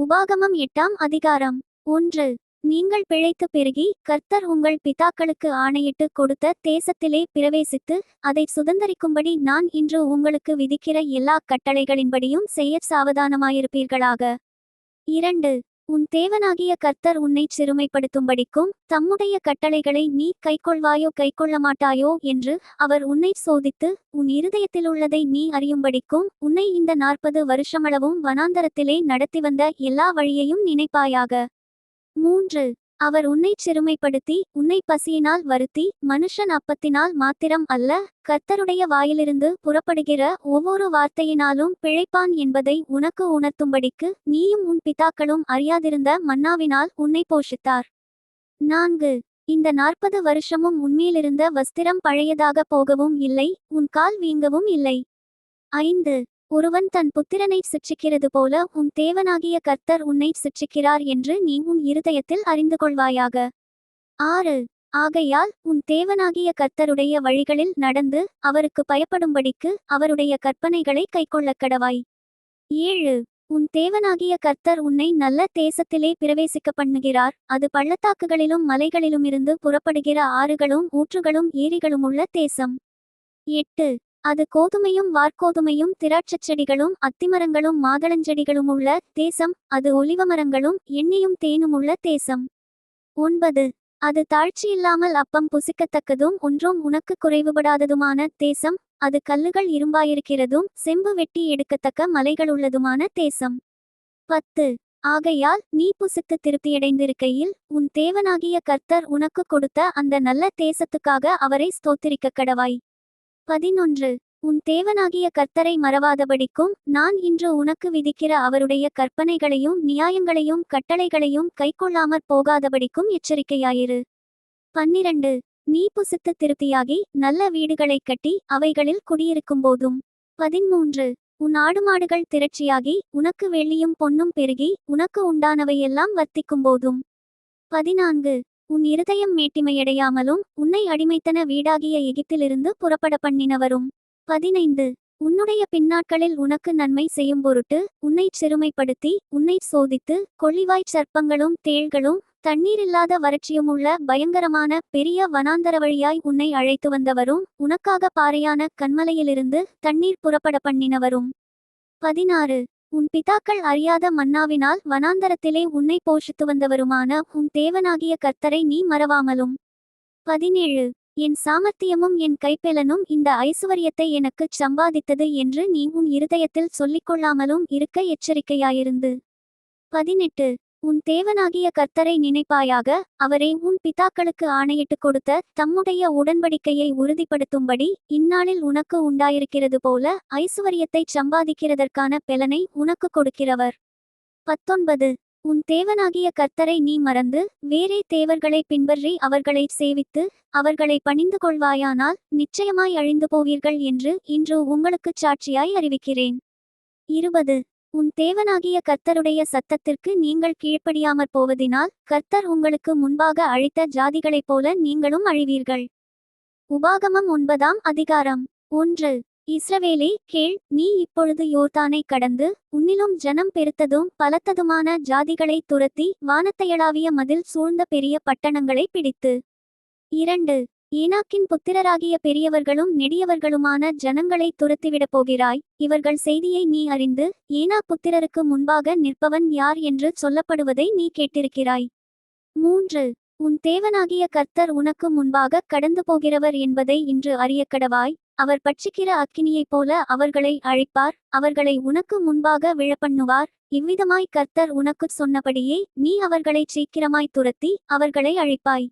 உபாகமம் 8ஆம் அதிகாரம். 1. நீங்கள் பிழைத்து பெருகி கர்த்தர் உங்கள் பிதாக்களுக்கு ஆணையிட்டு கொடுத்த தேசத்திலே பிரவேசித்து அதை சுதந்தரிக்கும்படி நான் இன்று உங்களுக்கு விதிக்கிற எல்லா கட்டளைகளின்படியும் செய்யச் சாவதானமாயிருப்பீர்களாக. 2. உன் தேவனாகிய கர்த்தர் உன்னைச் சிறுமைப்படுத்தும்படிக்கும் தம்முடைய கட்டளைகளை நீ கைக்கொள்வாயோ கைக்கொள்ளமாட்டாயோ என்று அவர் உன்னைச் சோதித்து உன் இருதயத்திலுள்ளதை நீ அறியும்படிக்கும் உன்னை இந்த 40 வருஷமளவும் வனாந்தரத்திலே நடத்திவந்த எல்லா வழியையும் நினைப்பாயாக. 3. அவர் உன்னைச் சிறுமைப்படுத்தி உன்னை பசியினால் வருத்தி மனுஷன் அப்பத்தினால் மாத்திரம் அல்ல கர்த்தருடைய வாயிலிருந்து புறப்படுகிற ஒவ்வொரு வார்த்தையினாலும் பிழைப்பான் என்பதை உனக்கு உணர்த்தும்படிக்கு நீயும் உன் பிதாக்களும் அறியாதிருந்த மன்னாவினால் உன்னை போஷித்தார். 4. இந்த 40 வருஷமும் உன்மேலிருந்த வஸ்திரம் பழையதாக போகவும் இல்லை, உன் கால் வீங்கவும் இல்லை. 5. ஒருவன் தன் புத்திரனைச் சிட்சிக்கிறது போல உன் தேவனாகிய கர்த்தர் உன்னைச் சிட்சிக்கிறார் என்று நீ உன் இருதயத்தில் அறிந்து கொள்வாயாக. 6. ஆகையால் உன் தேவனாகிய கர்த்தருடைய வழிகளில் நடந்து அவருக்கு பயப்படும்படிக்கு அவருடைய கற்பனைகளை கைக்கொள்ளக் கடவாய். 7. உன் தேவனாகிய கர்த்தர் உன்னை நல்ல தேசத்திலே பிரவேசிக்க பண்ணுகிறார், அது பள்ளத்தாக்குகளிலும் மலைகளிலுமிருந்து புறப்படுகிற ஆறுகளும் ஊற்றுகளும் ஏரிகளுமுள்ள தேசம். 8. அது கோதுமையும் வார்கோதுமையும் திராட்சச் செடிகளும் அத்திமரங்களும் மாதளஞ்செடிகளுமுள்ள தேசம், அது ஒலிவமரங்களும் எண்ணெயும் தேனுமுள்ள தேசம். 9. அது தாழ்ச்சியில்லாமல் அப்பம் புசிக்கத்தக்கதும் ஒன்றும் உனக்கு குறைவுபடாததுமான தேசம், அது கல்லுகள் இரும்பாயிருக்கிறதும் செம்பு வெட்டி எடுக்கத்தக்க மலைகளுள்ளதுமான தேசம். 10. ஆகையால் நீ புசித்து திருப்தியடைந்திருக்கையில் உன் தேவனாகிய கர்த்தர் உனக்கு கொடுத்த அந்த நல்ல தேசத்துக்காக அவரை ஸ்தோத்திரிக்க கடவாய். 11. உன் தேவனாகிய கர்த்தரை மறவாதபடிக்கும் நான் இன்று உனக்கு விதிக்கிற அவருடைய கற்பனைகளையும் நியாயங்களையும் கட்டளைகளையும் கைக்கொள்ளாமற் போகாதபடிக்கும் எச்சரிக்கையாயிரு. 12. நீ புசித்து திருப்தியாகி நல்ல வீடுகளைக் கட்டி அவைகளில் குடியிருக்கும்போதும். 13. உன் ஆடுமாடுகள் திரட்சியாகி உனக்கு வெள்ளியும் பொன்னும் பெருகி உனக்கு உண்டானவையெல்லாம் வர்த்திக்கும்போதும். 14. உன் இருதயம் மேட்டிமையடையாமலும் உன்னை அடிமைத்தன வீடாகிய எகிப்திலிருந்து புறப்பட பண்ணினவரும். 15. உன்னுடைய பின்னாட்களில் உனக்கு நன்மை செய்யும் பொருட்டு உன்னைச் சிறுமைப்படுத்தி உன்னைச் சோதித்து கொள்ளிவாய்ச் சர்ப்பங்களும் தேள்களும் தண்ணீரில்லாத வறட்சியுமுள்ள பயங்கரமான பெரிய வனாந்தர வழியாய் உன்னை அழைத்து வந்தவரும் உனக்காக பாறையான கன்மலையிலிருந்து தண்ணீர் புறப்பட பண்ணினவரும். 16. உன் பிதாக்கள் அறியாத மன்னாவினால் வனாந்தரத்திலே உன்னை போஷித்து வந்தவருமான உன் தேவனாகிய கர்த்தரை நீ மறவாமலும். 17. என் சாமர்த்தியமும் என் கைப்பெலனும் இந்த ஐசுவரியத்தை எனக்குச் சம்பாதித்தது என்று நீ உன் இருதயத்தில் சொல்லிக்கொள்ளாமலும் இருக்க எச்சரிக்கையாயிருந்து. 18. உன் தேவனாகிய கர்த்தரை நினைப்பாயாக, அவரே உன் பிதாக்களுக்கு ஆணையிட்டு கொடுத்த தம்முடைய உடன்படிக்கையை உறுதிப்படுத்தும்படி இந்நாளில் உனக்கு உண்டாயிருக்கிறது போல ஐசுவரியத்தைச் சம்பாதிக்கிறதற்கான பெலனை உனக்கு கொடுக்கிறவர். 19. உன் தேவனாகிய கர்த்தரை நீ மறந்து வேறே தேவர்களை பின்பற்றி அவர்களை சேவித்து அவர்களை பணிந்து கொள்வாயானால் நிச்சயமாய் அழிந்து போவீர்கள் என்று இன்று உங்களுக்குச் சாட்சியாய் அறிவிக்கிறேன். 20. உன் தேவனாகிய கர்த்தருடைய சத்தத்திற்கு நீங்கள் கீழ்ப்படியாமற் போவதினால் கர்த்தர் உங்களுக்கு முன்பாக அழித்த ஜாதிகளைப் போல நீங்களும் அழிவீர்கள். உபாகமம் 9ஆம் அதிகாரம். 1. இஸ்ரவேலே கேள், நீ இப்பொழுது யோர்தானை கடந்து உன்னிலும் ஜனம் பெருத்ததும் பலத்ததுமான ஜாதிகளை துரத்தி வானத்தையளாவிய மதில் சூழ்ந்த பெரிய பட்டணங்களை பிடித்து. 2. ஏனாக்கின் புத்திரராகிய பெரியவர்களும் நெடியவர்களுமான ஜனங்களை துரத்திவிடப் போகிறாய். இவர்கள் செய்தியை நீ அறிந்து ஏனாக் புத்திரருக்கு முன்பாக நிற்பவன் யார் என்று சொல்லப்படுவதை நீ கேட்டிருக்கிறாய். 3. உன் தேவனாகிய கர்த்தர் உனக்கு முன்பாக கடந்து போகிறவர் என்பதை இன்று அறியக்கடவாய். அவர் பட்சிக்கிற அக்கினியைப் போல அவர்களை அழிப்பார், அவர்களை உனக்கு முன்பாக விழப்பண்ணுவார். இவ்விதமாய் கர்த்தர் உனக்குச் சொன்னபடியே நீ அவர்களைச் சீக்கிரமாய் துரத்தி அவர்களை அழிப்பாய்.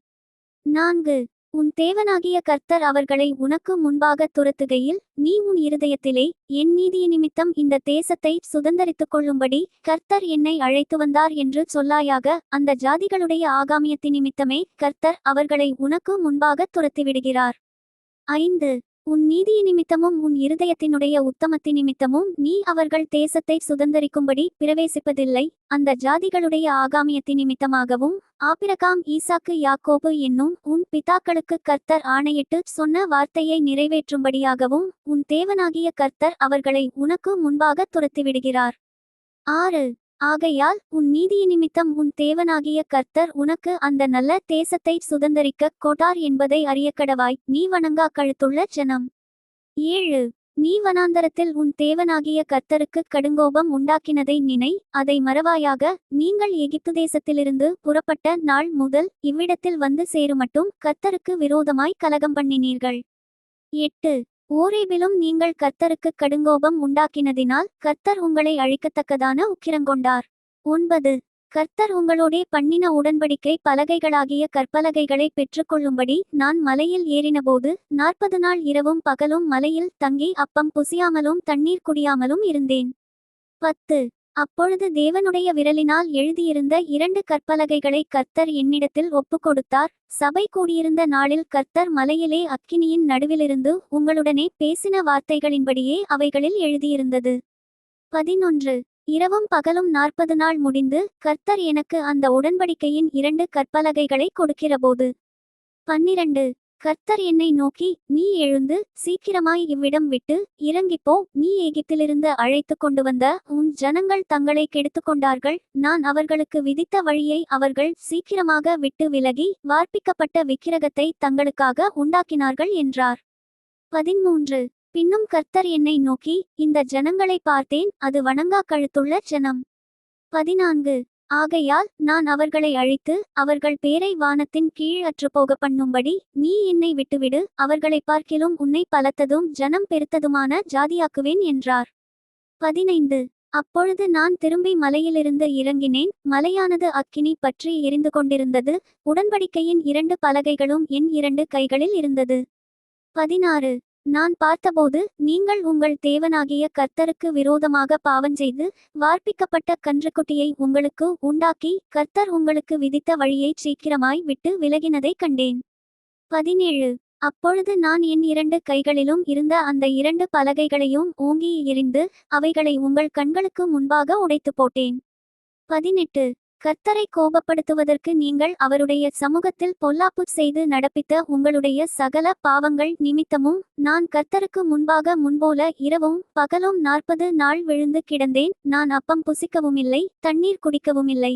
4. உன் தேவனாகிய கர்த்தர் அவர்களை உனக்கு முன்பாக துரத்துகையில் நீ உன் இருதயத்திலே என் நீதிய நிமித்தம் இந்த தேசத்தை சுதந்தரித்துக் கொள்ளும்படி கர்த்தர் என்னை அழைத்து வந்தார் என்று சொல்லாயாக. அந்த ஜாதிகளுடைய ஆகாமியத்தி நிமித்தமே கர்த்தர் அவர்களை உனக்கு முன்பாக துரத்திவிடுகிறார். 5. உன் நீதிய நிமித்தமும் உன் இருதயத்தினுடைய உத்தமத்தி நிமித்தமும் நீ அவர்கள் தேசத்தை சுதந்தரிக்கும்படி பிரவேசிப்பதில்லை. அந்த ஜாதிகளுடைய ஆகாமியத்தி நிமித்தமாகவும் ஆபிரகாம் ஈசாக்கு யாக்கோபு என்னும் உன் பிதாக்களுக்கு கர்த்தர் ஆணையிட்டு சொன்ன வார்த்தையை நிறைவேற்றும்படியாகவும் உன் தேவனாகிய கர்த்தர் அவர்களை உனக்கு முன்பாக துரத்திவிடுகிறார். 6. ஆகையால் உன் நீதி நிமித்தம் உன் தேவனாகிய கர்த்தர் உனக்கு அந்த நல்ல தேசத்தை சுதந்தரிக்க கொடார் என்பதை அறியக்கடவாய். நீ வணங்கா கழுத்துள்ள ஜனம். 7. நீ வனாந்தரத்தில் உன் தேவனாகிய கர்த்தருக்கு கடுங்கோபம் உண்டாக்கினதை நினை, அதை மறவாயாக. நீங்கள் எகிப்து தேசத்திலிருந்து புறப்பட்ட நாள் முதல் இவ்விடத்தில் வந்து சேருமட்டும் கர்த்தருக்கு விரோதமாய் கலகம் பண்ணினீர்கள். 8. ஓரேபிலும் நீங்கள் கர்த்தருக்கு கடுங்கோபம் உண்டாக்கினதினால் கர்த்தர் உங்களை அழிக்கத்தக்கதான உக்கிரங்கொண்டார். 9. கர்த்தர் உங்களோடே பண்ணின உடன்படிக்கை பலகைகளாகிய கற்பலகைகளை பெற்றுக்கொள்ளும்படி நான் மலையில் ஏறினபோது 40 நாள் இரவும் பகலும் மலையில் தங்கி அப்பம் புசியாமலும் தண்ணீர் குடியாமலும் இருந்தேன். 10. அப்பொழுது தேவனுடைய விரலினால் எழுதியிருந்த 2 கற்பலகைகளை கர்த்தர் என்னிடத்தில் ஒப்புக்கொடுத்தார். சபை கூடியிருந்த நாளில் கர்த்தர் மலையிலே அக்கினியின் நடுவிலிருந்து உங்களுடனே பேசின வார்த்தைகளின்படியே அவைகளில் எழுதியிருந்தது. 11. இரவும் பகலும் 40 நாள் முடிந்து கர்த்தர் எனக்கு அந்த உடன்படிக்கையின் 2 கற்பலகைகளை கொடுக்கிறபோது. 12. கர்த்தர் என்னை நோக்கி, நீ எழுந்து சீக்கிரமாய் இவ்விடம் விட்டு இறங்கிப்போ. நீ எகிப்திலிருந்து அழைத்து கொண்டு வந்த உன் ஜனங்கள் தங்களை கெடுத்துக்கொண்டார்கள். நான் அவர்களுக்கு விதித்த வழியை அவர்கள் சீக்கிரமாக விட்டு விலகி வார்ப்பிக்கப்பட்ட விக்கிரகத்தை தங்களுக்காக உண்டாக்கினார்கள் என்றார். 13. பின்னும் கர்த்தர் என்னை நோக்கி, இந்த ஜனங்களை பார்த்தேன், அது வணங்கா கழுத்துள்ள ஜனம். 14. ஆகையால் நான் அவர்களை அழித்து அவர்கள் பேரை வானத்தின் கீழ் அற்றுப்போக பண்ணும்படி நீ என்னை விட்டுவிடு. அவர்களை பார்க்கிலும் உன்னை பலத்ததும் ஜனம் பெருத்ததுமான ஜாதியாக்குவேன் என்றார். 15. அப்பொழுது நான் திரும்பி மலையிலிருந்து இறங்கினேன். மலையானது அக்கினி பற்றி எரிந்து கொண்டிருந்தது. உடன்படிக்கையின் 2 பலகைகளும் என் 2 கைகளில் இருந்தது. 16. நான் பார்த்தபோது நீங்கள் உங்கள் தேவனாகிய கர்த்தருக்கு விரோதமாக பாவஞ்செய்து வார்ப்பிக்கப்பட்ட கன்றுக்குட்டியை உங்களுக்கு உண்டாக்கி கர்த்தர் உங்களுக்கு விதித்த வழியை சீக்கிரமாய் விட்டு விலகினதை கண்டேன். 17. அப்பொழுது நான் என் 2 கைகளிலும் இருந்த அந்த 2 பலகைகளையும் ஓங்கி எறிந்து அவைகளை உங்கள் கண்களுக்கு முன்பாக உடைத்து போட்டேன். 18. கர்த்தரை கோபப்படுத்துவதற்கு நீங்கள் அவருடைய சமூகத்தில் பொல்லாப்பு செய்து நடப்பித்த உங்களுடைய சகல பாவங்கள் நிமித்தமும் நான் கர்த்தருக்கு முன்பாக முன்போல இரவும் பகலும் 40 நாள் விழுந்து கிடந்தேன். நான் அப்பம் புசிக்கவுமில்லை, தண்ணீர் குடிக்கவுமில்லை.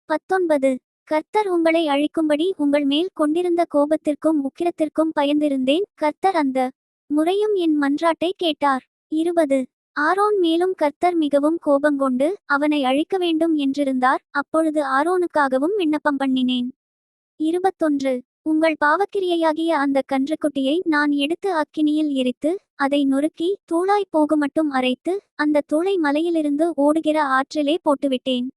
19. கர்த்தர் உங்களை அழிக்கும்படி உங்கள் மேல் கொண்டிருந்த கோபத்திற்கும் உக்கிரத்திற்கும் பயந்திருந்தேன். கர்த்தர் அந்த முறையும் என் மன்றாட்டை கேட்டார். 20. ஆரோன் மேலும் கர்த்தர் மிகவும் கோபங்கொண்டு அவனை அழிக்க வேண்டும் என்றிருந்தார். அப்பொழுது ஆரோனுக்காகவும் விண்ணப்பம் பண்ணினேன். 21. உங்கள் பாவக்கிரியையாகிய அந்த கன்றுக்குட்டியை நான் எடுத்து அக்கினியில் எரித்து அதை நொறுக்கி தூளாய் போகுமட்டும் அரைத்து அந்த தூளை மலையிலிருந்து ஓடுகிற ஆற்றிலே போட்டுவிட்டேன்.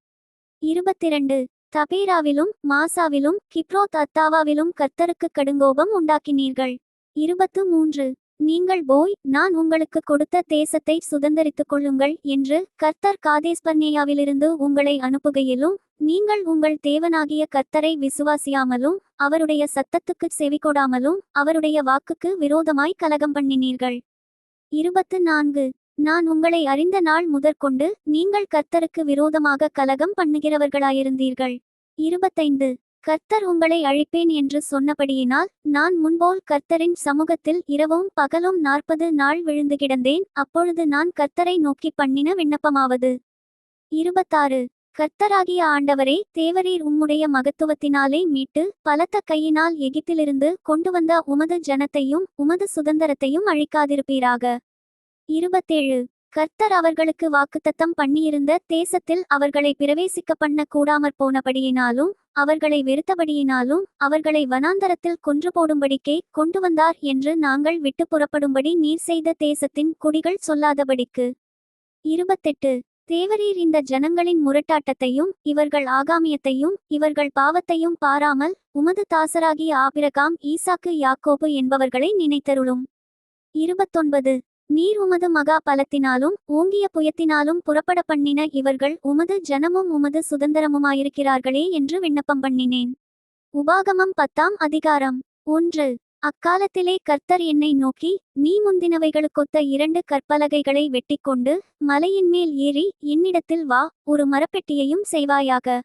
22. தபேராவிலும் மாசாவிலும் கிப்ரோத் அத்தாவாவிலும் கர்த்தருக்கு கடுங்கோபம் உண்டாக்கினீர்கள். 23. நீங்கள் போய் நான் உங்களுக்கு கொடுத்த தேசத்தை சுதந்தரித்துக் கொள்ளுங்கள் என்று கர்த்தர் காதேஸ்பர்னேயாவிலிருந்து உங்களை அனுப்புகையிலும் நீங்கள் உங்கள் தேவனாகிய கர்த்தரை விசுவாசியாமலும் அவருடைய சத்தத்துக்குச் செவிகொடாமலும் அவருடைய வாக்குக்கு விரோதமாய் கலகம் பண்ணினீர்கள். 24. நான் உங்களை அறிந்த நாள் முதற்கொண்டு நீங்கள் கர்த்தருக்கு விரோதமாக கலகம் பண்ணுகிறவர்களாயிருந்தீர்கள். 25. கர்த்தர் உங்களை அழிப்பேன் என்று சொன்னபடியினால் நான் முன்போல் கர்த்தரின் சமூகத்தில் இரவும் பகலும் 40 நாள் விழுந்து கிடந்தேன். அப்பொழுது நான் கர்த்தரை நோக்கி பண்ணின விண்ணப்பமாவது. 26. கர்த்தராகிய ஆண்டவரே, தேவரீர் உம்முடைய மகத்துவத்தினாலே மீட்டு பலத்த கையினால் எகிப்திலிருந்து கொண்டு வந்த உமது ஜனத்தையும் உமது சுதந்தரத்தையும் அழிக்காதிருப்பீராக. 27. கர்த்தர் அவர்களுக்கு வாக்குத்தத்தம் பண்ணியிருந்த தேசத்தில் அவர்களை பிரவேசிக்க பண்ண கூடாமற் போனபடியினாலும் அவர்களை வெறுத்தபடியினாலும் அவர்களை வனாந்தரத்தில் கொன்று போடும்படிக்கே கொண்டு வந்தார் என்று நாங்கள் விட்டு புறப்படும்படி நீர் செய்த தேசத்தின் குடிகள் சொல்லாதபடிக்கு. 28. தேவரீர் இந்த ஜனங்களின் முரட்டாட்டத்தையும் இவர்கள் ஆகாமியத்தையும் இவர்கள் பாவத்தையும் பாராமல் உமது தாசராகிய ஆபிரகாம் ஈசாக்கு யாக்கோபு என்பவர்களை நினைத்தருளும். 29. நீர் உமது மகா பலத்தினாலும் ஓங்கிய புயத்தினாலும் புறப்பட பண்ணின இவர்கள் உமது ஜனமும் உமது சுதந்திரமுமாயிருக்கிறார்களே என்று விண்ணப்பம் பண்ணினேன். உபாகமம் 10ஆம் அதிகாரம். 1. அக்காலத்திலே கர்த்தர் என்னை நோக்கி, நீ முந்தினவைகளுக்கொத்த 2 கற்பலகைகளை வெட்டிக்கொண்டு மலையின் மேல் ஏறி என்னிடத்தில் வா, ஒரு மரப்பெட்டியையும் செய்வாயாக.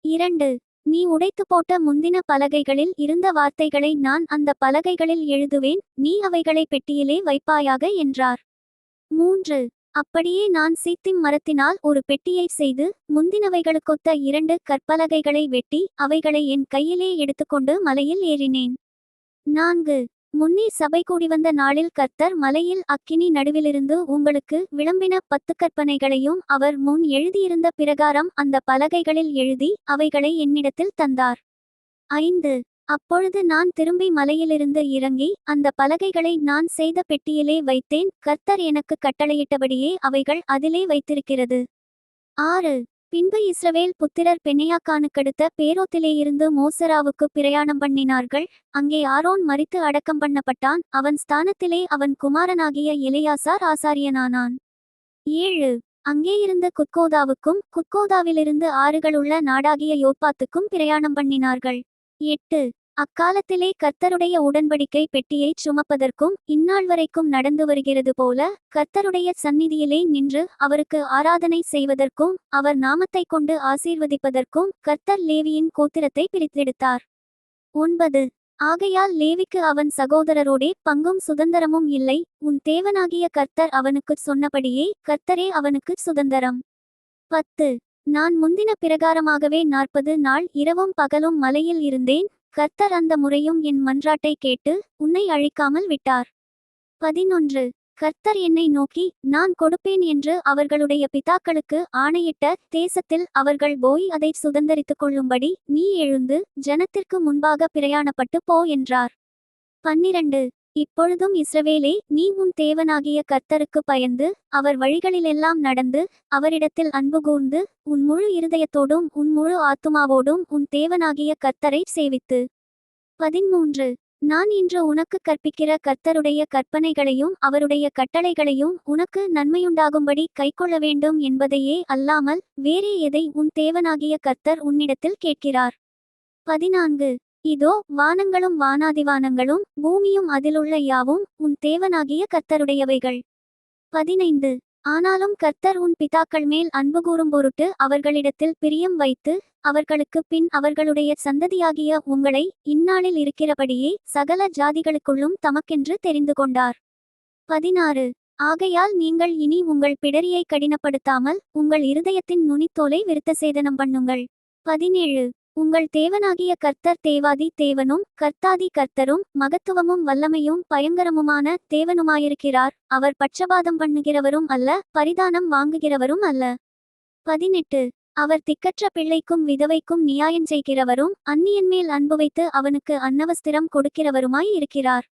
2. நீ உடைத்து போட்ட முந்தின பலகைகளில் இருந்த வார்த்தைகளை நான் அந்த பலகைகளில் எழுதுவேன், நீ அவைகளை பெட்டியிலே வைப்பாயாக என்றார். 3. அப்படியே நான் சீத்திம் மரத்தினால் ஒரு பெட்டியை செய்து முந்தினவைகளுக்கொத்த 2 கற்பலகைகளை வெட்டி அவைகளை என் கையிலே எடுத்துக்கொண்டு மலையில் ஏறினேன். 4. முன்னே சபை கூடிவந்த நாளில் கர்த்தர் மலையில் அக்கினி நடுவிலிருந்து உங்களுக்கு விளம்பின 10 கற்பனைகளையும் அவர் முன் எழுதியிருந்த பிரகாரம் அந்த பலகைகளில் எழுதி அவைகளை என்னிடத்தில் தந்தார். 5. அப்பொழுது நான் திரும்பி மலையிலிருந்து இறங்கி அந்த பலகைகளை நான் செய்த பெட்டியிலே வைத்தேன். கர்த்தர் எனக்கு கட்டளையிட்டபடியே அவைகள் அதிலே வைத்திருக்கிறது. 6. பின்பு இஸ்ரவேல் புத்திரர் பெனெயாக்கானுக்கடுத்த பேரோத்திலேயிருந்து மோசராவுக்கு பிரயாணம் பண்ணினார்கள். அங்கே ஆரோன் மரித்து அடக்கம் பண்ணப்பட்டான். அவன் ஸ்தானத்திலே அவன் குமாரனாகிய எலெயாசார் ஆசாரியனானான். 7. அங்கேயிருந்து குத்கோதாவுக்கும் குத்கோதாவிலிருந்து ஆறுகளுள்ள நாடாகிய யோப்பாத்துக்கும் பிரயாணம் பண்ணினார்கள். 8. அக்காலத்திலே கர்த்தருடைய உடன்படிக்கை பெட்டியைச் சுமப்பதற்கும் இந்நாள் வரைக்கும் நடந்து வருகிறது போல கர்த்தருடைய சந்நிதியிலே நின்று அவருக்கு ஆராதனை செய்வதற்கும் அவர் நாமத்தை கொண்டு ஆசீர்வதிப்பதற்கும் கர்த்தர் லேவியின் கோத்திரத்தை பிரித்தெடுத்தார். 9. ஆகையால் லேவிக்கு அவன் சகோதரரோடே பங்கும் சுதந்தரமும் இல்லை. உன் தேவனாகிய கர்த்தர் அவனுக்குச் சொன்னபடியே கர்த்தரே அவனுக்குச் சுதந்தரம். 10. நான் முந்தின பிரகாரமாகவே 40 நாள் இரவும் பகலும் மலையில் இருந்தேன். கர்த்தர் அந்த முறையும் என் மன்றாட்டை கேட்டு உன்னை அழிக்காமல் விட்டார். 11. கர்த்தர் என்னை நோக்கி நான் கொடுப்பேன் என்று அவர்களுடைய பிதாக்களுக்கு ஆணையிட்ட தேசத்தில் அவர்கள் போய் அதை சுதந்தரித்துக் கொள்ளும்படி நீ எழுந்து ஜனத்திற்கு முன்பாக பிரயாணப்பட்டு போ என்றார். 12. இப்பொழுதும் இஸ்ரவேலே, நீ உன் தேவனாகிய கர்த்தருக்கு பயந்து அவர் வழிகளிலெல்லாம் நடந்து அவரிடத்தில் அன்பு கூர்ந்து உன் முழு இருதயத்தோடும் உன் முழு ஆத்துமாவோடும் உன் தேவனாகிய கர்த்தரை சேவித்து. 13. நான் இன்று உனக்கு கற்பிக்கிற கர்த்தருடைய கற்பனைகளையும் அவருடைய கட்டளைகளையும் உனக்கு நன்மையுண்டாகும்படி கைக்கொள்ள வேண்டும் என்பதையே அல்லாமல் வேறே எதை உன் தேவனாகிய கர்த்தர் உன்னிடத்தில் கேட்கிறார். 14. இதோ வானங்களும் வானாதிவானங்களும் பூமியும் அதிலுள்ள யாவும் உன் தேவனாகிய கர்த்தருடையவைகள். 15. ஆனாலும் கர்த்தர் உன் பிதாக்கள் மேல் அன்பு கூறும் பொருட்டு அவர்களிடத்தில் பிரியம் வைத்து அவர்களுக்கு பின் அவர்களுடைய சந்ததியாகிய உங்களை இந்நாளில் இருக்கிறபடியே சகல ஜாதிகளுக்குள்ளும் தமக்கென்று தெரிந்து கொண்டார். 16. ஆகையால் நீங்கள் இனி உங்கள் பிடரியை கடினப்படுத்தாமல் உங்கள் இருதயத்தின் நுனித்தோலை விருத்தசேதனம் பண்ணுங்கள். 17. உங்கள் தேவனாகிய கர்த்தர் தேவாதி தேவனும் கர்த்தாதி கர்த்தரும் மகத்துவமும் வல்லமையும் பயங்கரமுமான தேவனுமாயிருக்கிறார். அவர் பட்சபாதம் பண்ணுகிறவரும் அல்ல, பரிதானம் வாங்குகிறவரும் அல்ல. 18. அவர் திக்கற்ற பிள்ளைக்கும் விதவைக்கும் நியாயம் செய்கிறவரும் அந்நியன் மேல் அன்பு வைத்து அவனுக்கு அன்னவஸ்திரம் கொடுக்கிறவருமாய் இருக்கிறார்.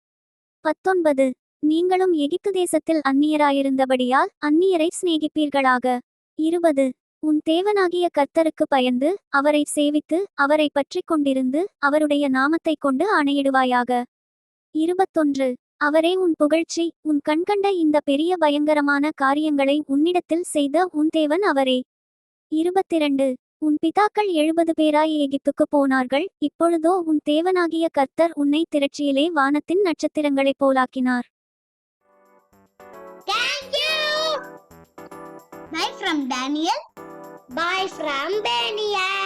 19. நீங்களும் எகிப்து தேசத்தில் அந்நியராயிருந்தபடியால் அந்நியரை சிநேகிப்பீர்களாக. 20. உன் தேவனாகிய கர்த்தருக்கு பயந்து அவரை சேவித்து அவரை பற்றி கொண்டிருந்து அவருடைய நாமத்தை கொண்டு ஆணையிடுவாயாக. 21. அவரே உன் புகழ்ச்சி. உன் கண்கண்ட இந்த பெரிய பயங்கரமான காரியங்களை உன்னிடத்தில் செய்த உன் தேவன் அவரே. 22. உன் பிதாக்கள் 70 பேராய் எகிப்துக்கு போனார்கள். இப்பொழுதோ உன் தேவனாகிய கர்த்தர் உன்னை திரட்சியிலே வானத்தின் நட்சத்திரங்களைப் போலாக்கினார். Bye from Daniel. Bye from Daniel.